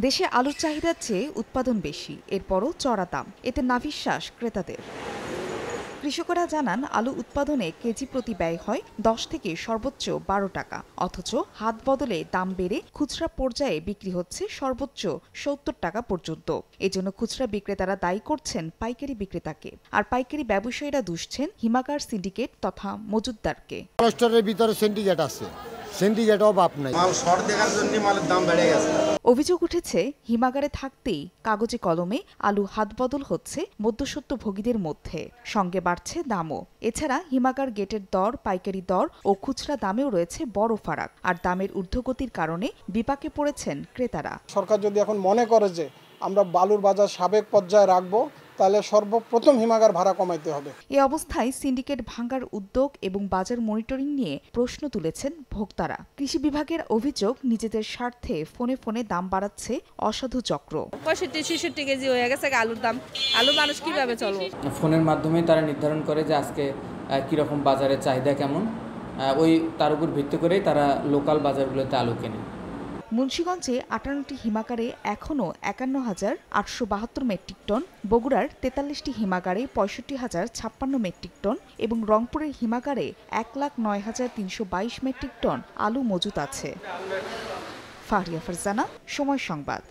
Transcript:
দেশে আলুর চাহিদার চেয়ে উৎপাদন বেশি, এরপরও চড়া দাম, এতে নাভিশ্বাস ক্রেতাদের। কৃষকরা জানান, আলু উৎপাদনে কেজি প্রতি ব্যয় হয় 10 থেকে সর্বোচ্চ 12 টাকা, অথচ হাত বদলে দাম বেড়ে খুচরা পর্যায়ে বিক্রি হচ্ছে সর্বোচ্চ 70 টাকা পর্যন্ত। এজন্য খুচরা বিক্রেতারা দায়ী করছেন পাইকারি বিক্রেতাকে, আর পাইকারি ব্যবসায়ীরা দুষছেন হিমাগার সিন্ডিকেট তথা মজুতদারকে। ক্লাস্টারের ভিতরে সিন্ডিকেট আছে, সিন্ডিকেট অভাব নাই, মাল শর্ট দেখার জন্য মালের দাম বেড়ে গেছে। অভিযোগ উঠেছে, হিমাগারে থাকতেই কাগজে কলমে আলু হাতবদল হচ্ছে মধ্যস্বত্বভোগীদের মধ্যে, সঙ্গে বাড়ছে দামও। এছাড়া হিমাগার গেটের দর, পাইকারি দর ও খুচরা দামেও রয়েছে বড় ফারাক, আর দামের ঊর্ধ্বগতির কারণে বিপাকে পড়েছেন ক্রেতারা। সরকার যদি এখন মনে করে যে আমরা বালুর বাজার সাবেক পর্যায়ে রাখবো, তাহলে সর্বপ্রথম হিমাগার ভাড়া কমাইতে হবে। এ অবস্থায় সিন্ডিকেট ভাঙার উদ্যোগ এবং বাজার মনিটরিং নিয়ে প্রশ্ন তুলেছেন ভোক্তারা। কৃষি বিভাগের অভিযোগ, নিজেদের স্বার্থে ফোনে ফোনে দাম বাড়াচ্ছে অসাধু চক্র। 65-66 কেজি হয়ে গেছে আলুর দাম। আলু মানুষ কিভাবে চলবে? ফোনের মাধ্যমে তারা নির্ধারণ করে যে আজকে কীরকম বাজারের চাহিদা কেমন, তার উপর ভিত্তি করেই তারা লোকাল বাজারগুলোতে আলু কেনে। মুন্সিগঞ্জে 58টি হিমাগারে এখনও 51,872 মেট্রিক টন, বগুড়ার 43টি হিমাগারে 65,056 মেট্রিক টন এবং রংপুরের হিমাগারে 1,09,322 মেট্রিক টন আলু মজুত আছে। ফারিয়া ফারজানা, সময় সংবাদ।